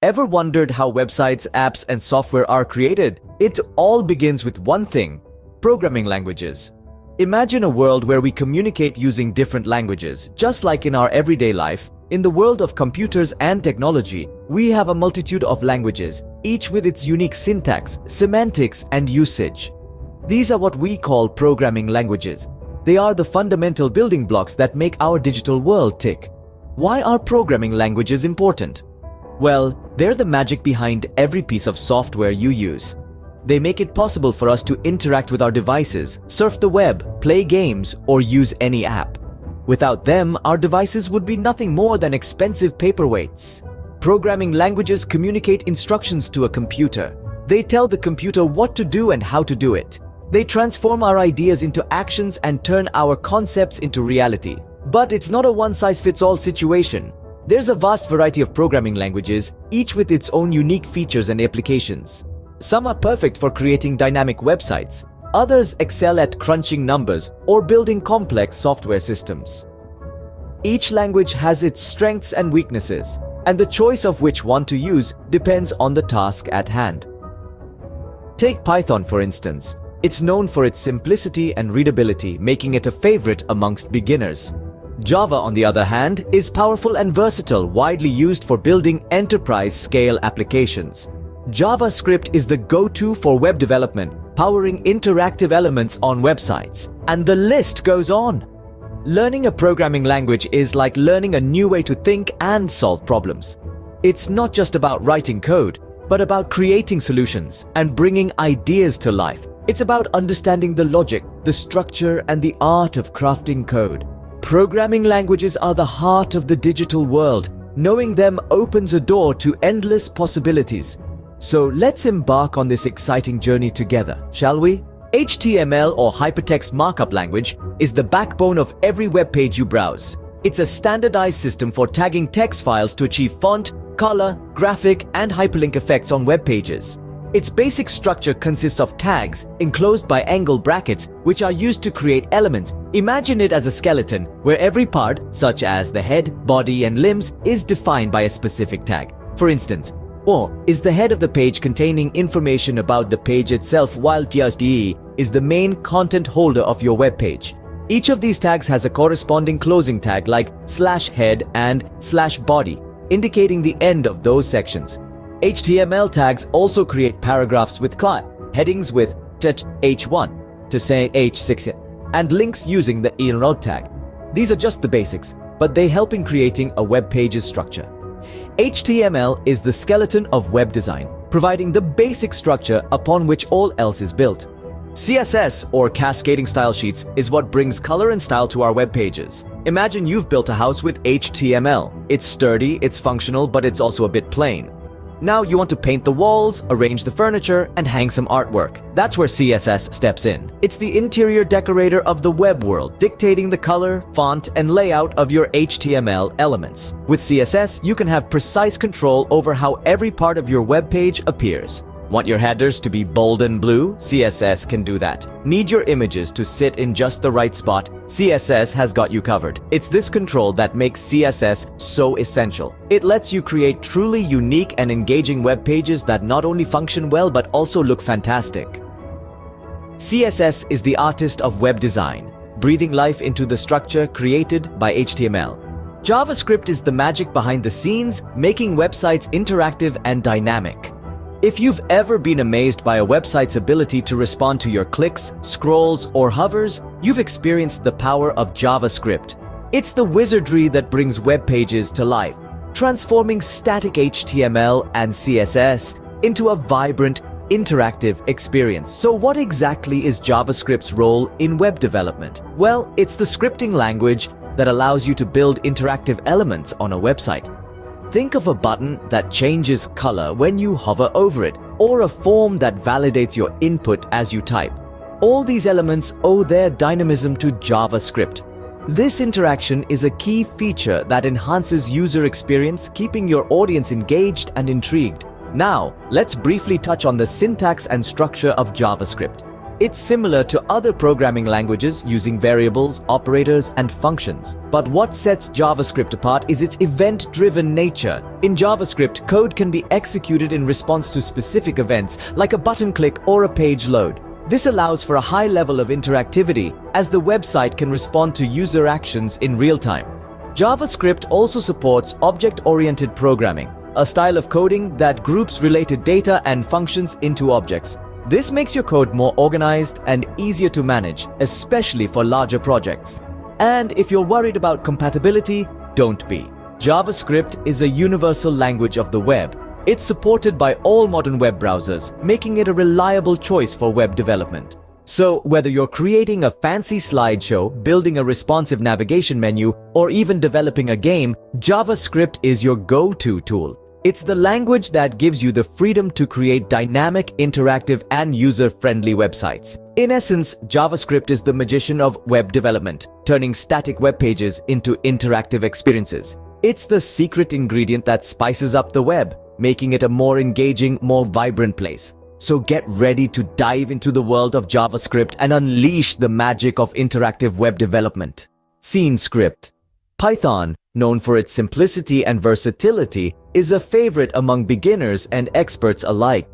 Ever wondered how websites, apps, and software are created? It all begins with one thing: programming languages. Imagine a world where we communicate using different languages. Just like in our everyday life, in the world of computers and technology, we have a multitude of languages, each with its unique syntax, semantics, and usage. These are what we call programming languages. They are the fundamental building blocks that make our digital world tick. Why are programming languages important? Well, they're the magic behind every piece of software you use. They make it possible for us to interact with our devices, surf the web, play games, or use any app. Without them, our devices would be nothing more than expensive paperweights. Programming languages communicate instructions to a computer. They tell the computer what to do and how to do it. They transform our ideas into actions and turn our concepts into reality. But it's not a one-size-fits-all situation. There's a vast variety of programming languages, each with its own unique features and applications. Some are perfect for creating dynamic websites. Others excel at crunching numbers or building complex software systems. Each language has its strengths and weaknesses, and the choice of which one to use depends on the task at hand. Take Python, for instance. It's known for its simplicity and readability, making it a favorite amongst beginners. Java, on the other hand, is powerful and versatile, widely used for building enterprise-scale applications. JavaScript is the go-to for web development, powering interactive elements on websites. And the list goes on. Learning a programming language is like learning a new way to think and solve problems. It's not just about writing code, but about creating solutions and bringing ideas to life. It's about understanding the logic, the structure, and the art of crafting code. Programming languages are the heart of the digital world. Knowing them opens a door to endless possibilities. So let's embark on this exciting journey together, shall we? HTML, or Hypertext Markup Language, is the backbone of every web page you browse. It's a standardized system for tagging text files to achieve font, color, graphic, and hyperlink effects on web pages. Its basic structure consists of tags enclosed by angle brackets, which are used to create elements. Imagine it as a skeleton, where every part, such as the head, body, and limbs, is defined by a specific tag. For instance, or is the head of the page containing information about the page itself, while TSDE is the main content holder of your web page. Each of these tags has a corresponding closing tag like /head and /body, indicating the end of those sections. HTML tags also create paragraphs with headings with h1 to say h6 and links using the inode tag. These are just the basics, but they help in creating a web page's structure. HTML is the skeleton of web design, providing the basic structure upon which all else is built. CSS, or Cascading Style Sheets, is what brings color and style to our web pages. Imagine you've built a house with HTML. It's sturdy, it's functional, but it's also a bit plain. Now you want to paint the walls, arrange the furniture, and hang some artwork. That's where CSS steps in. It's the interior decorator of the web world, dictating the color, font, and layout of your HTML elements. With CSS, you can have precise control over how every part of your web page appears. Want your headers to be bold and blue? CSS can do that. Need your images to sit in just the right spot? CSS has got you covered. It's this control that makes CSS so essential. It lets you create truly unique and engaging web pages that not only function well but also look fantastic. CSS is the artist of web design, breathing life into the structure created by HTML. JavaScript is the magic behind the scenes, making websites interactive and dynamic. If you've ever been amazed by a website's ability to respond to your clicks, scrolls, or hovers, you've experienced the power of JavaScript. It's the wizardry that brings web pages to life, transforming static HTML and CSS into a vibrant, interactive experience. So what exactly is JavaScript's role in web development? Well, it's the scripting language that allows you to build interactive elements on a website. Think of a button that changes color when you hover over it, or a form that validates your input as you type. All these elements owe their dynamism to JavaScript. This interaction is a key feature that enhances user experience, keeping your audience engaged and intrigued. Now, let's briefly touch on the syntax and structure of JavaScript. It's similar to other programming languages using variables, operators, and functions. But what sets JavaScript apart is its event-driven nature. In JavaScript, code can be executed in response to specific events, like a button click or a page load. This allows for a high level of interactivity, as the website can respond to user actions in real time. JavaScript also supports object-oriented programming, a style of coding that groups related data and functions into objects. This makes your code more organized and easier to manage, especially for larger projects. And if you're worried about compatibility, don't be. JavaScript is a universal language of the web. It's supported by all modern web browsers, making it a reliable choice for web development. So, whether you're creating a fancy slideshow, building a responsive navigation menu, or even developing a game, JavaScript is your go-to tool. It's the language that gives you the freedom to create dynamic, interactive, and user-friendly websites. In essence, JavaScript is the magician of web development, turning static web pages into interactive experiences. It's the secret ingredient that spices up the web, making it a more engaging, more vibrant place. So get ready to dive into the world of JavaScript and unleash the magic of interactive web development. Scene script. Python, known for its simplicity and versatility, is a favorite among beginners and experts alike.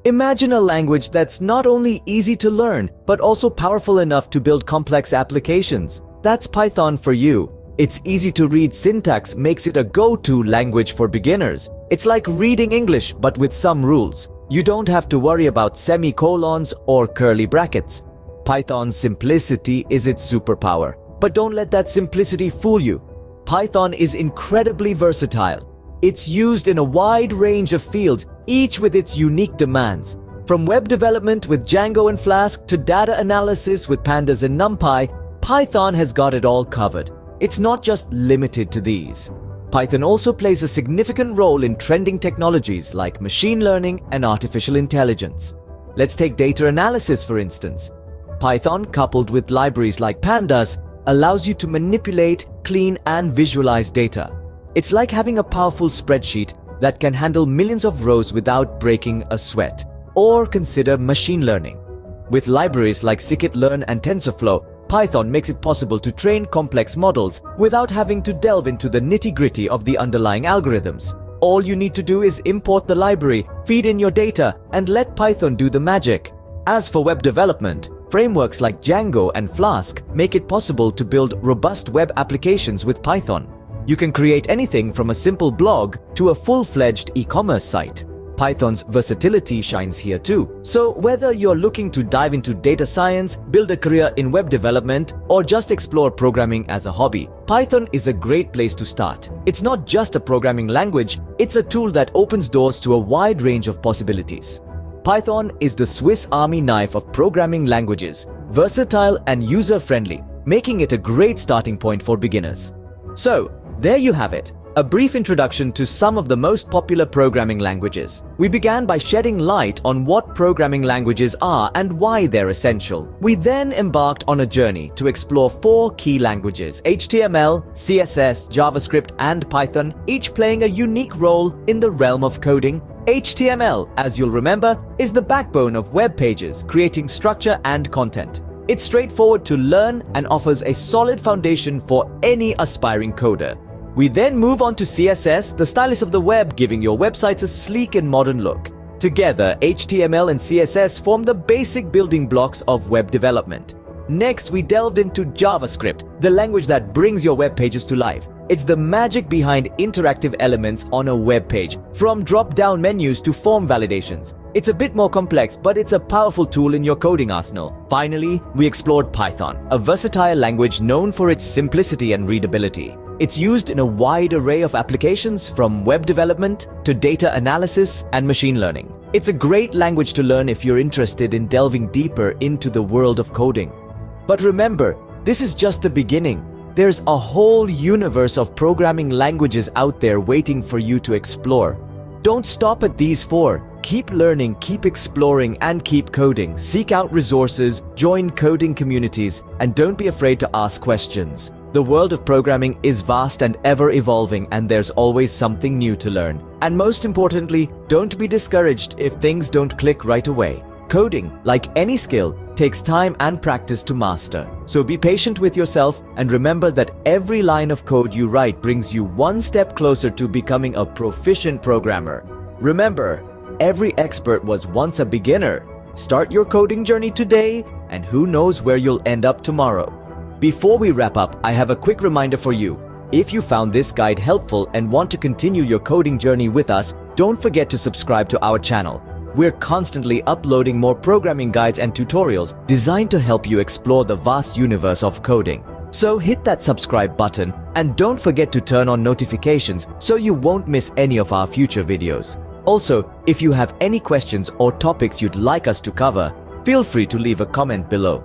Imagine a language that's not only easy to learn, but also powerful enough to build complex applications. That's Python for you. Its easy-to-read syntax makes it a go-to language for beginners. It's like reading English, but with some rules. You don't have to worry about semicolons or curly brackets. Python's simplicity is its superpower. But don't let that simplicity fool you. Python is incredibly versatile. It's used in a wide range of fields, each with its unique demands. From web development with Django and Flask to data analysis with Pandas and NumPy, Python has got it all covered. It's not just limited to these. Python also plays a significant role in trending technologies like machine learning and artificial intelligence. Let's take data analysis for instance. Python, coupled with libraries like Pandas, allows you to manipulate, clean, and visualize data. It's like having a powerful spreadsheet that can handle millions of rows without breaking a sweat. Or consider machine learning. With libraries like scikit-learn and TensorFlow, Python makes it possible to train complex models without having to delve into the nitty-gritty of the underlying algorithms. All you need to do is import the library, feed in your data, and let Python do the magic. As for web development, frameworks like Django and Flask make it possible to build robust web applications with Python. You can create anything from a simple blog to a full-fledged e-commerce site. Python's versatility shines here too. So whether you're looking to dive into data science, build a career in web development, or just explore programming as a hobby, Python is a great place to start. It's not just a programming language, it's a tool that opens doors to a wide range of possibilities. Python is the Swiss Army knife of programming languages, versatile and user-friendly, making it a great starting point for beginners. So, there you have it. A brief introduction to some of the most popular programming languages. We began by shedding light on what programming languages are and why they're essential. We then embarked on a journey to explore 4 key languages: HTML, CSS, JavaScript, and Python, each playing a unique role in the realm of coding. HTML, as you'll remember, is the backbone of web pages, creating structure and content. It's straightforward to learn and offers a solid foundation for any aspiring coder. We then move on to CSS, the stylus of the web, giving your websites a sleek and modern look. Together, HTML and CSS form the basic building blocks of web development. Next, we delved into JavaScript, the language that brings your web pages to life. It's the magic behind interactive elements on a web page, from drop-down menus to form validations. It's a bit more complex, but it's a powerful tool in your coding arsenal. Finally, we explored Python, a versatile language known for its simplicity and readability. It's used in a wide array of applications, from web development to data analysis and machine learning. It's a great language to learn if you're interested in delving deeper into the world of coding. But remember, this is just the beginning. There's a whole universe of programming languages out there waiting for you to explore. Don't stop at these 4. Keep learning, keep exploring, and keep coding. Seek out resources, join coding communities, and don't be afraid to ask questions. The world of programming is vast and ever evolving, and there's always something new to learn. And most importantly, don't be discouraged if things don't click right away. Coding, like any skill, takes time and practice to master. So be patient with yourself and remember that every line of code you write brings you one step closer to becoming a proficient programmer. Remember, every expert was once a beginner. Start your coding journey today, and who knows where you'll end up tomorrow. Before we wrap up, I have a quick reminder for you. If you found this guide helpful and want to continue your coding journey with us, don't forget to subscribe to our channel. We're constantly uploading more programming guides and tutorials designed to help you explore the vast universe of coding. So hit that subscribe button and don't forget to turn on notifications so you won't miss any of our future videos. Also, if you have any questions or topics you'd like us to cover, feel free to leave a comment below.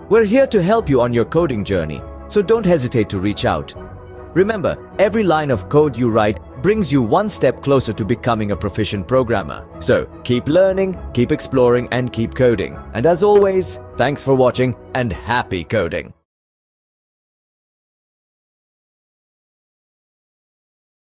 We're here to help you on your coding journey, so don't hesitate to reach out. Remember, every line of code you write brings you one step closer to becoming a proficient programmer. So keep learning, keep exploring, and keep coding. And as always, thanks for watching and happy coding!